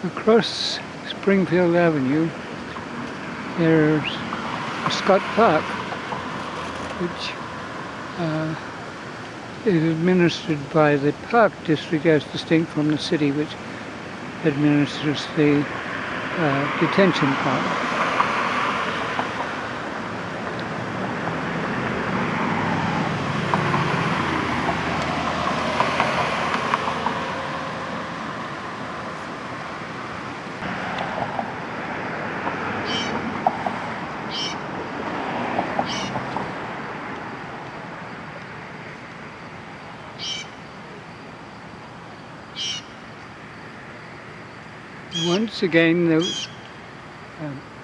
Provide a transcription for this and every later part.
Across Springfield Avenue there's Scott Park, which is administered by the Park District as distinct from the city, which administers the Detention Park. Once again, the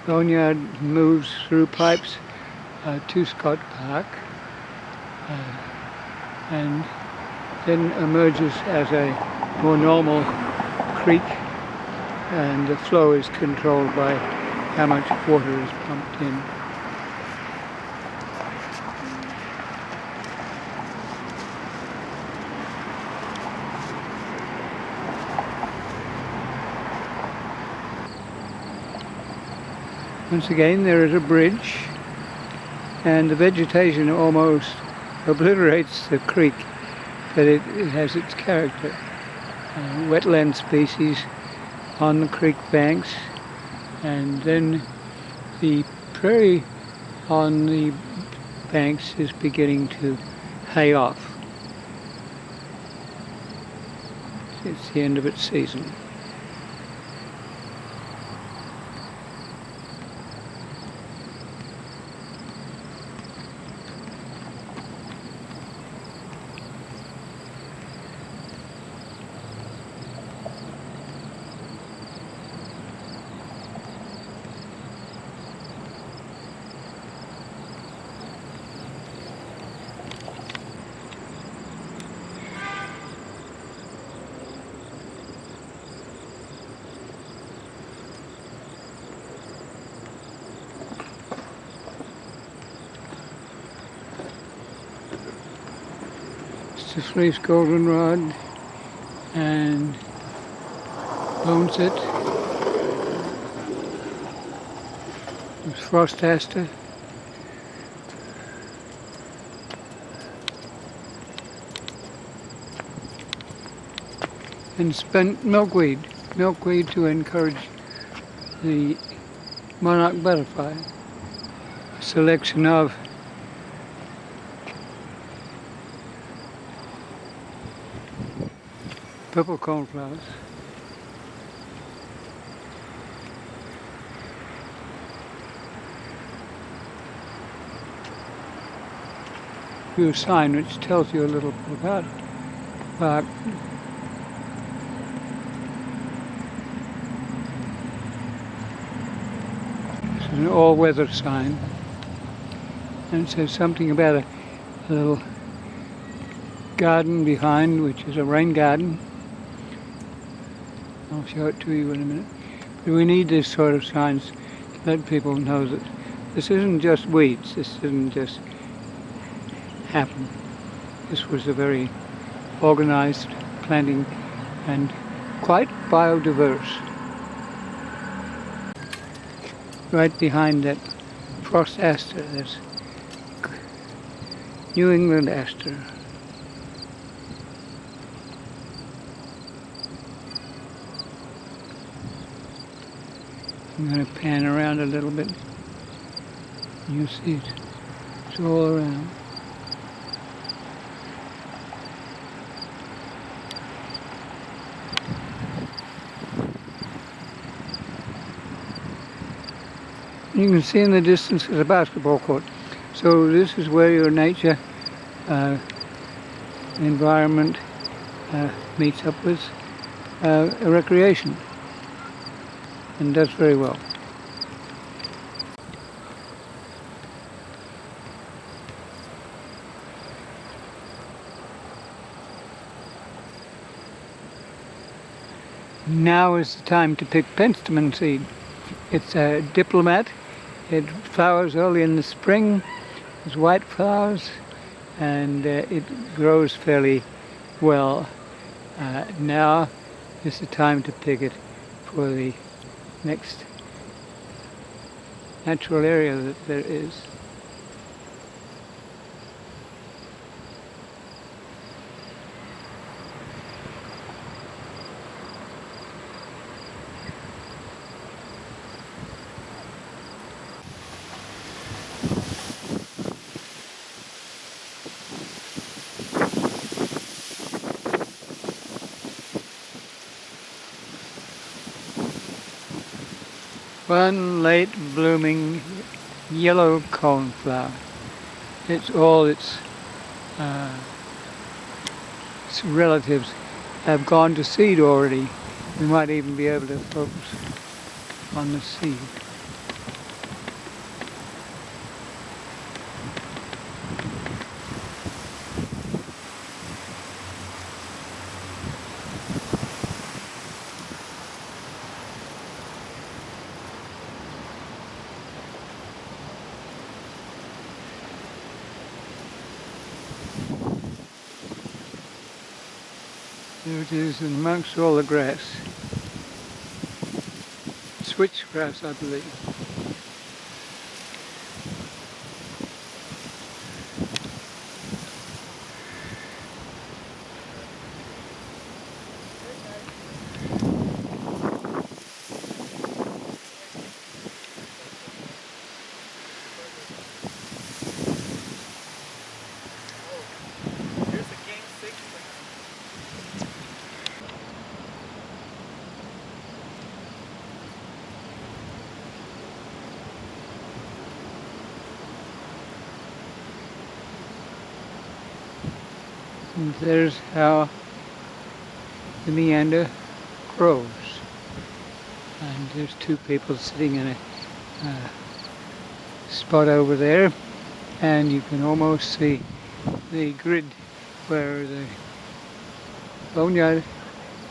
boneyard moves through pipes to Scott Park and then emerges as a more normal creek, and the flow is controlled by how much water is pumped in. Once again, there is a bridge, and the vegetation almost obliterates the creek, but it has its character. Wetland species on the creek banks, and then the prairie on the banks is beginning to hay off. It's the end of its season. Fleece goldenrod and boneset, frost aster, and spent milkweed to encourage the monarch butterfly. A selection of purple cornflowers. A sign which tells you a little bit about it. But it's an all-weather sign, and it says something about a little garden behind, which is a rain garden. I'll show it to you in a minute. But we need this sort of signs to let people know that this isn't just weeds, this didn't just happen. This was a very organized planting and quite biodiverse. Right behind that frost aster, there's New England aster. I'm going to pan around a little bit. You'll see it's all around. You can see in the distance is a basketball court. So this is where your nature environment meets up with a recreation, and does very well. Now is the time to pick penstemon seed. It's a diplomat. It flowers early in the spring. It's white flowers, and it grows fairly well. Now is the time to pick it for the next natural area that there is. One late blooming yellow coneflower. All its relatives have gone to seed already. We might even be able to focus on the seed. There it is amongst all the grass. Switchgrass, I believe. And there's how the meander grows. And there's two people sitting in a spot over there, and you can almost see the grid where the boneyard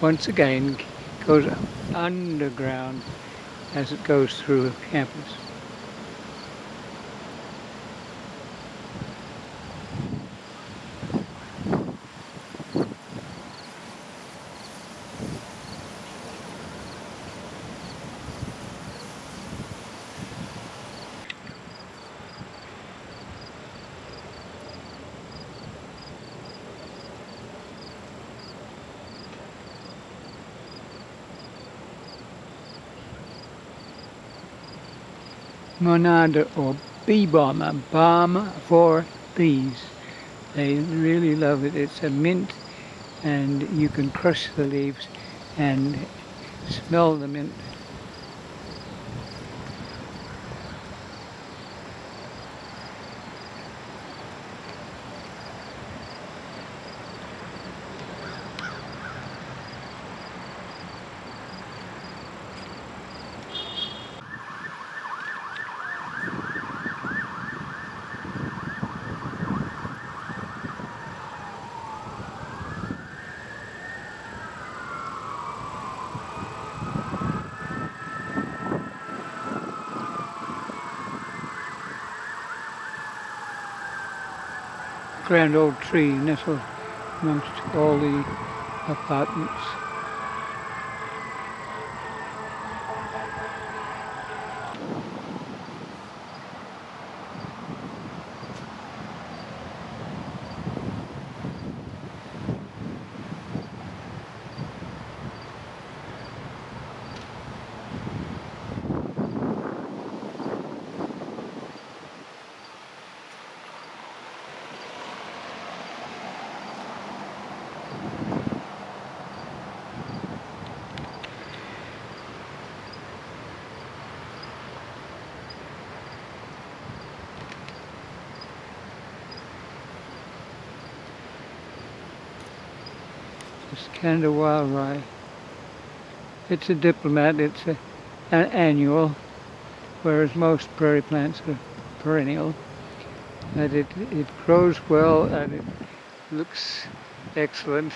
once again goes underground as it goes through the campus. Monarda or bee balm, a balm for bees. They really love it. It's a mint, and you can crush the leaves and smell the mint. Grand old tree nestled amongst all the apartments. It's Canada wild rye. It's a diplomat, it's an annual, whereas most prairie plants are perennial. And it grows well and it looks excellent.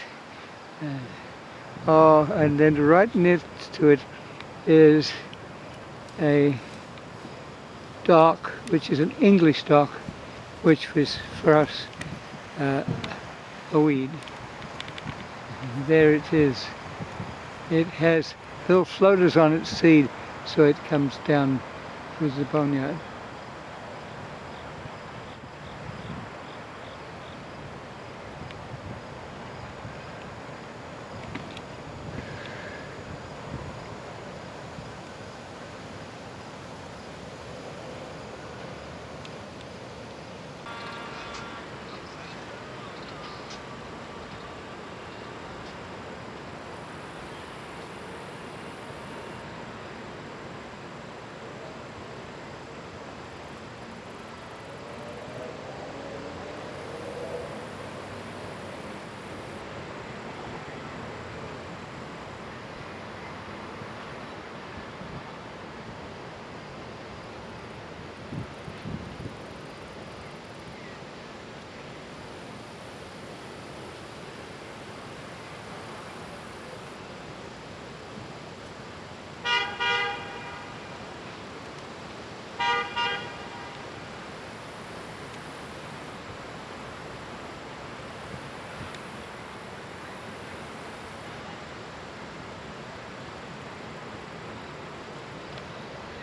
And then right next to it is a dock, which is an English dock, which was for us a weed. And there it is. It has little floaters on its seed, so it comes down with the boneyard.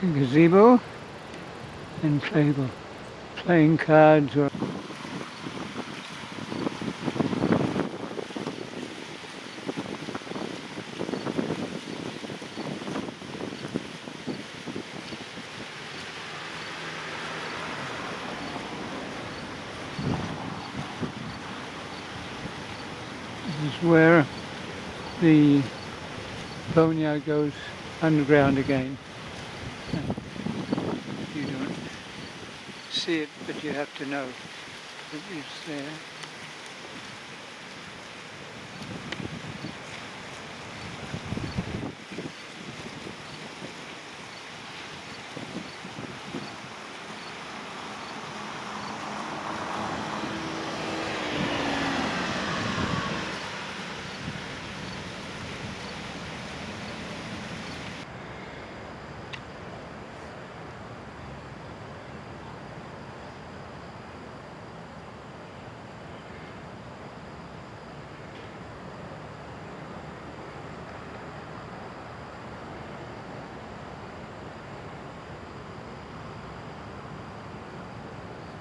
A gazebo and playing cards or this is where the boneyard goes underground again. You don't see it, but you have to know that it's there.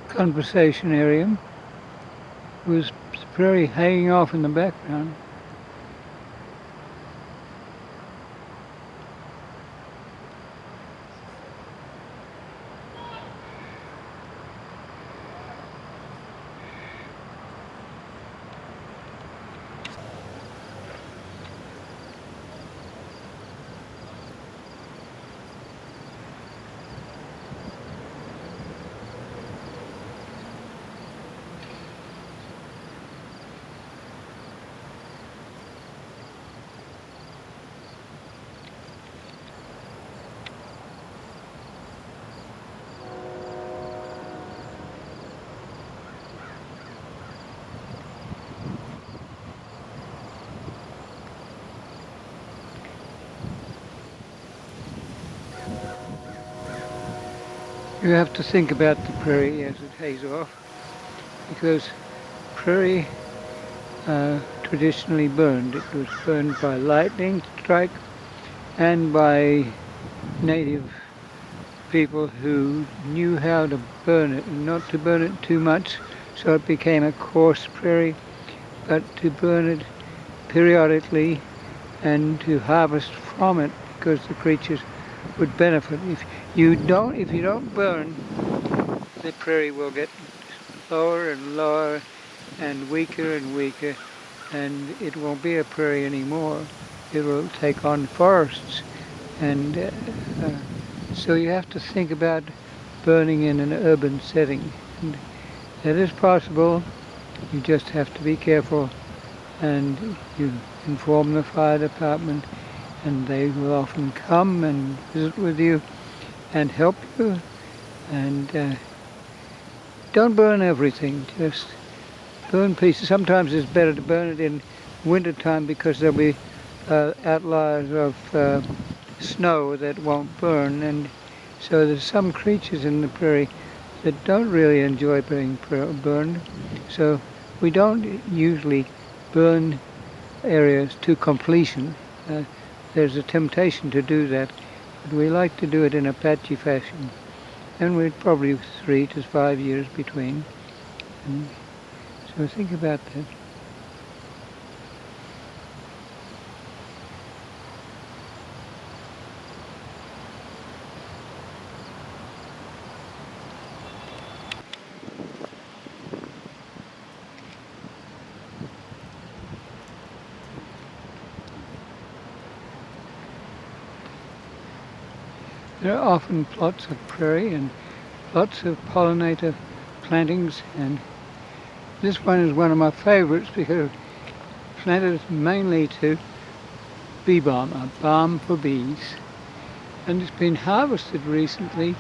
Conversation area was the prairie hanging off in the background. You have to think about the prairie as it haze off, because prairie traditionally burned. It was burned by lightning strike and by native people who knew how to burn it, and not to burn it too much so it became a coarse prairie, but to burn it periodically and to harvest from it, because the creatures would benefit. If you don't burn, the prairie will get lower and lower and weaker, and it won't be a prairie anymore. It will take on forests, and so you have to think about burning in an urban setting. And that is possible. You just have to be careful, and you inform the fire department, and they will often come and visit with you and help you. And don't burn everything, just burn pieces. Sometimes it's better to burn it in winter time, because there'll be outliers of snow that won't burn, and so there's some creatures in the prairie that don't really enjoy being burned. So we don't usually burn areas to completion. there's a temptation to do that, but we like to do it in a patchy fashion, and we're probably 3 to 5 years between, and so think about that. There are often plots of prairie and lots of pollinator plantings, and this one is one of my favourites because it's planted mainly to bee balm, a balm for bees, and it's been harvested recently.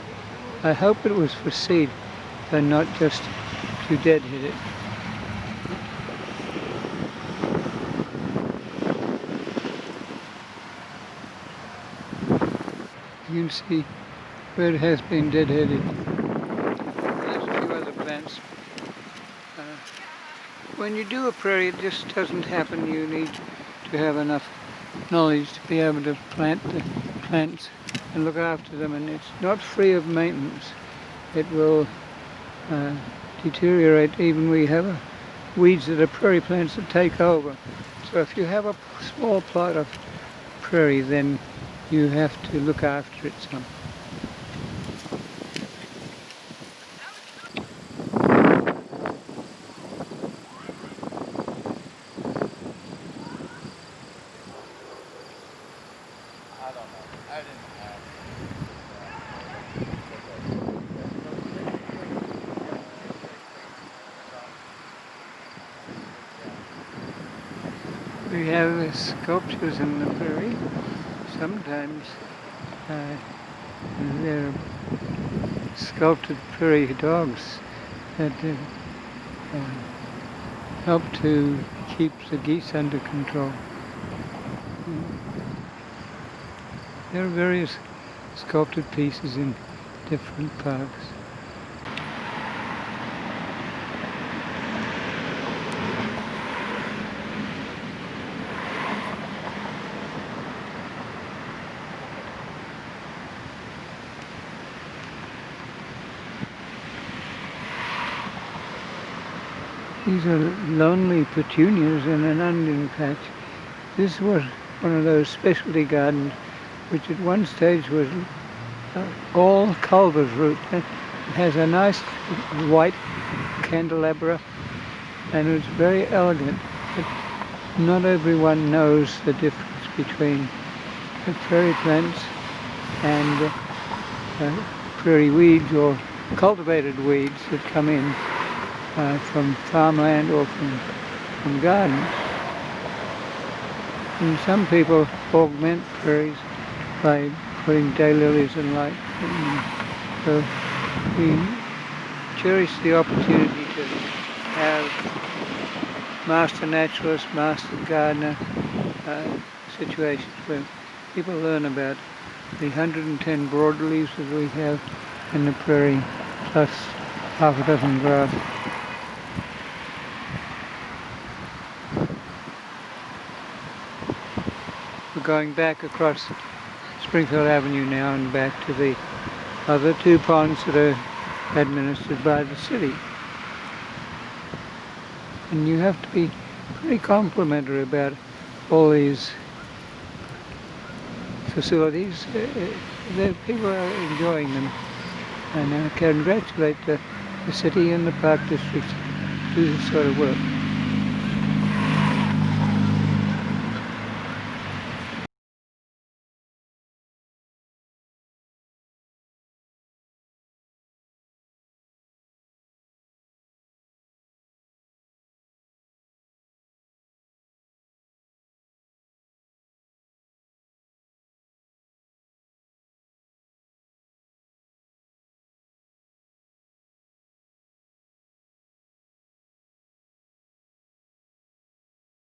I hope it was for seed and not just to deadhead it. You can see where it has been deadheaded. There's a few other plants. When you do a prairie, it just doesn't happen. You need to have enough knowledge to be able to plant the plants and look after them, and it's not free of maintenance. It will deteriorate. Even we have weeds that are prairie plants that take over. So if you have a small plot of prairie, then you have to look after it some. We have sculptures in the prairie. Sometimes they're sculpted prairie dogs that help to keep the geese under control. There are various sculpted pieces in different parks. These are lonely petunias in an onion patch. This was one of those specialty gardens which at one stage was all Culver's root. It has a nice white candelabra and it's very elegant, but not everyone knows the difference between the prairie plants and prairie weeds or cultivated weeds that come in from farmland or from gardens. And some people augment prairies by putting daylilies and like. So we cherish the opportunity to have master naturalist, master gardener situations where people learn about the 110 broadleaves that we have in the prairie, plus half a dozen grass. We're going back across Springfield Avenue now and back to the other two ponds that are administered by the city. And you have to be pretty complimentary about all these facilities. People are enjoying them, and I congratulate the city and the park districts to do this sort of work.